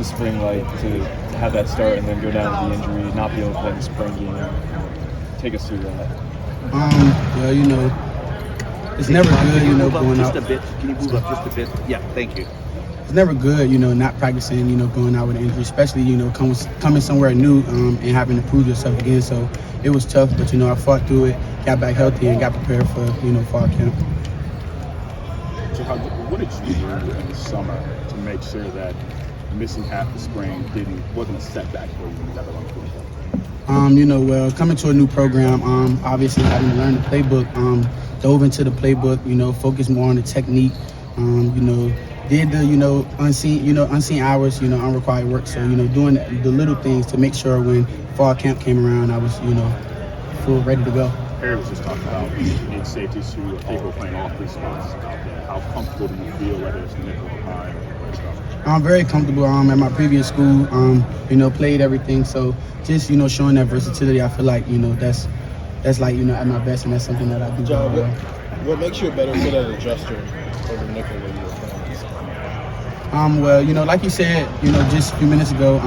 spring like to have that start and then go down with the injury, not be able to play in the spring game? Take us through that. Well, it's never good, going out. Just a bit. Can you move up just a bit? Yeah, thank you. It's never good, not practicing, going out with an injury, especially, coming somewhere new and having to prove yourself again. So it was tough, but, I fought through it, got back healthy, and got prepared for, fall camp. So what did you do in the summer to make sure that missing half the spring wasn't a setback for you when you got on football? Well, coming to a new program, obviously having to learn the playbook, dove into the playbook, focused more on the technique, did the, unseen hours, unrequired work. So, doing the little things to make sure when fall camp came around, I was, full ready to go. Perry was just talking about need safeties who are capable of playing all three spots out there. How comfortable do you feel, whether it's nickel or pine or stuff? I'm very comfortable. At my previous school, played everything. So just, showing that versatility, I feel like, that's like, at my best, and that's something that I do. John, what makes you a better fit at adjuster over nickel when you were playing? Well, like you said, just a few minutes ago,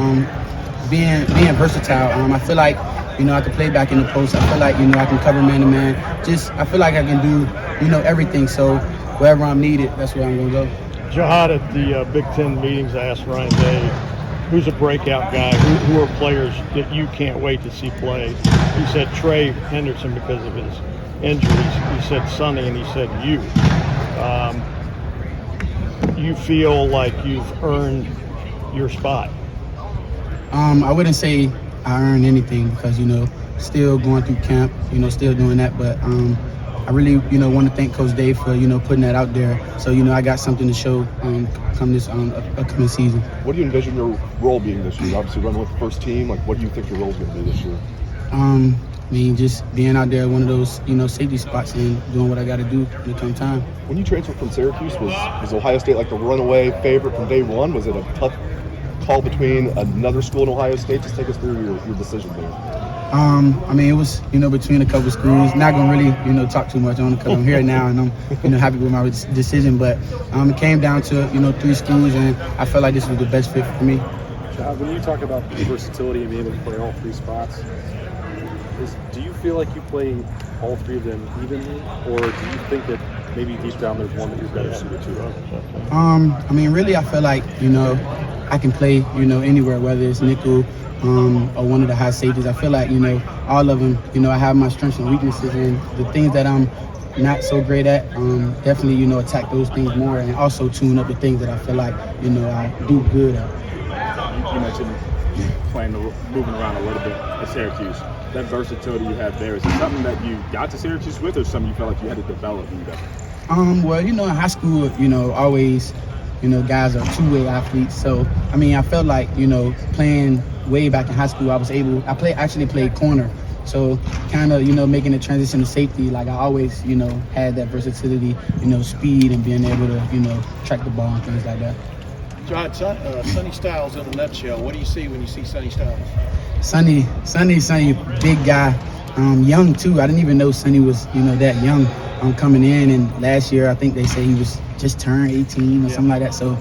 being versatile, I feel like, I can play back in the post. I feel like, I can cover man-to-man. I feel like I can do, everything. So wherever I'm needed, that's where I'm going to go. Jihad, at the Big Ten meetings, I asked Ryan Day, who's a breakout guy? Who are players that you can't wait to see play? He said Trey Henderson because of his injuries. He said Sonny, and he said you. You feel like you've earned your spot? I wouldn't say I earned anything because, still going through camp, still doing that. But I really, want to thank Coach Dave for, putting that out there. So, I got something to show come this upcoming season. What do you envision your role being this year? Obviously running with the first team. Like, what do you think your role is going to be this year? Just being out there one of those, safety spots and doing what I got to do when it comes time. When you transferred from Syracuse, was Ohio State like the runaway favorite from day one? Was it a tough call between another school and Ohio State? Just take us through your decision there. It was, between a couple schools. Not going to really, talk too much on it because I'm here now and I'm, happy with my decision. But it came down to, 3 schools, and I felt like this was the best fit for me. When you talk about versatility and being able to play all 3 spots, do you feel like you play all 3 of them evenly, or do you think that maybe deep down there's one that you're better suited to? Really, I feel like, I can play, anywhere, whether it's nickel or one of the high safeties. I feel like, all of them, I have my strengths and weaknesses, and the things that I'm not so great at, definitely, attack those things more, and also tune up the things that I feel like, I do good at. You mentioned moving around a little bit at Syracuse. That versatility you have there, is it something that you got to Syracuse with, or something you felt like you had to develop? Well, in high school, always, guys are two-way athletes. So, I felt like, playing way back in high school, actually played corner. So kind of, making the transition to safety, like I always, had that versatility, speed and being able to, track the ball and things like that. John, Sonny Styles in a nutshell. What do you see when you see Sonny Styles? Sonny, big guy, young too. I didn't even know Sonny was, that young. Coming in, and last year I think they say he was just turned 18 or something like that. So,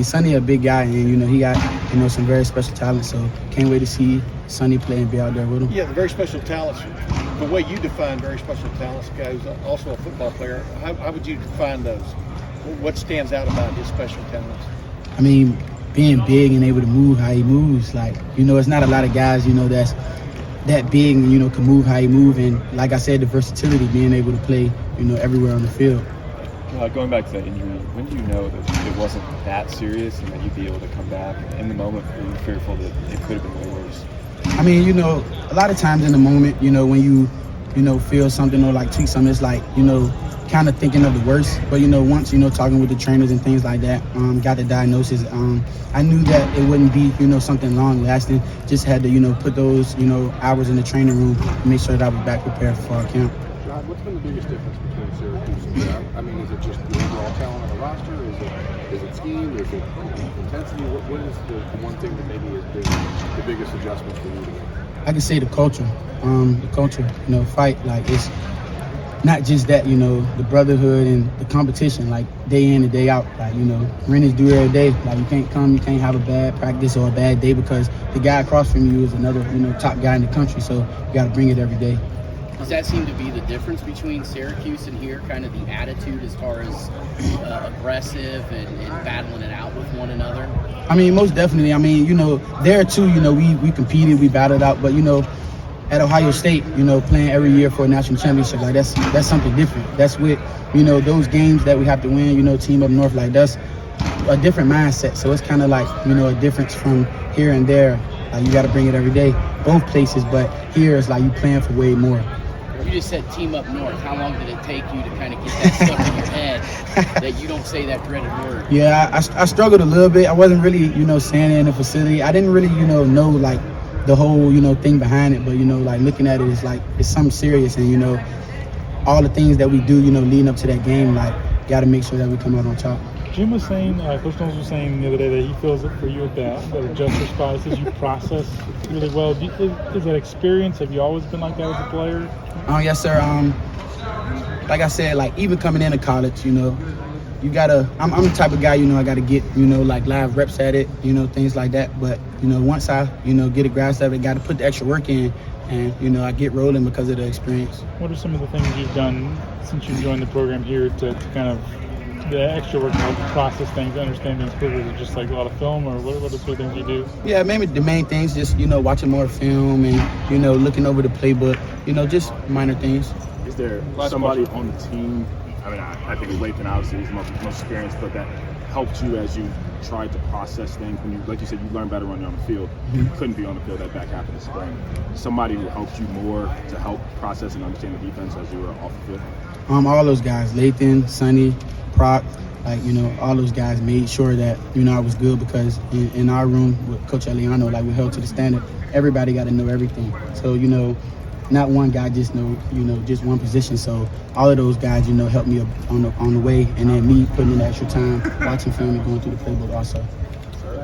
Sonny a big guy, and he got some very special talent. So, can't wait to see Sonny play and be out there with him. Yeah, the very special talents. The way you define very special talents, guy who's also a football player. How would you define those? What stands out about his special talents? Being big and able to move how he moves. Like, it's not a lot of guys, that's that big and, can move how he move. And like I said, the versatility, being able to play, everywhere on the field. Going back to that injury, when do you know that it wasn't that serious and that you'd be able to come back? In the moment, were you fearful that it could have been way worse? A lot of times in the moment, when you, feel something or like tweak something, it's like, kind of thinking of the worst. But, once, talking with the trainers and things like that, got the diagnosis, I knew that it wouldn't be, something long lasting. Just had to, put those, hours in the training room and make sure that I was back prepared for our camp. John, what's been the biggest difference between Syracuse and Brown? Is it just the overall talent on the roster? Is it scheme? Is it intensity? What is the one thing that maybe has been the biggest adjustment for you to make? I can say the culture. Fight, like not just that, you know, the brotherhood and the competition, like day in and day out. Like, you know, Rennes do every day. Like, you can't have a bad practice or a bad day because the guy across from you is another, you know, top guy in the country. So you got to bring it every day. Does that seem to be the difference between Syracuse and here, kind of the attitude as far as aggressive and battling it out with one another? I mean, most definitely. I mean, you know, there too, you know, we competed, we battled out, but, you know, at Ohio State, you know, playing every year for a national championship, like that's something different. That's with, you know, those games that we have to win, you know, team up north, like that's a different mindset. So it's kind of like, you know, a difference from here and there. Like, you got to bring it every day, both places, but here it's like you playing for way more. You just said team up north. How long did it take you to kind of get that stuck in your head that you don't say that dreaded word? Yeah, I struggled a little bit. I wasn't really, you know, saying it in the facility. I didn't really, you know like the whole, you know, thing behind it. But, you know, like looking at it, it's like it's something serious. And, you know, all the things that we do, you know, leading up to that game, like, got to make sure that we come out on top. Jim was saying, Coach Jones was saying the other day that he feels it for you that adjust responses you process really well. Is that experience? Have you always been like that as a player? Yes, sir. Like I said, like even coming into college, you know, you gotta. I'm the type of guy, you know, I gotta get, you know, like live reps at it, you know, things like that. But, you know, once I, you know, get a grasp of it, got to put the extra work in, and, you know, I get rolling because of the experience. What are some of the things you've done since you joined the program here to kind of the extra work to help you process things, understand things quicker? Is it just like a lot of film, or what are the things you do? Yeah, maybe the main things, just, you know, watching more film and, you know, looking over the playbook, you know, just minor things. Is there somebody on the team? I mean, I think Lathan obviously is the most experienced, but that helped you as you tried to process things when you, like you said, you learn better when you're on the field. You couldn't be on the field that back half of the spring. Somebody who helped you more to help process and understand the defense as you were off the field? All those guys, Lathan, Sonny, Proc, like, you know, all those guys made sure that, you know, I was good because in our room with Coach Eliano, like, we held to the standard. Everybody got to know everything. So, you know, not one guy just know, you know, just one position. So all of those guys, you know, helped me on the way, and then me putting in the extra time, watching film and going through the playbook also.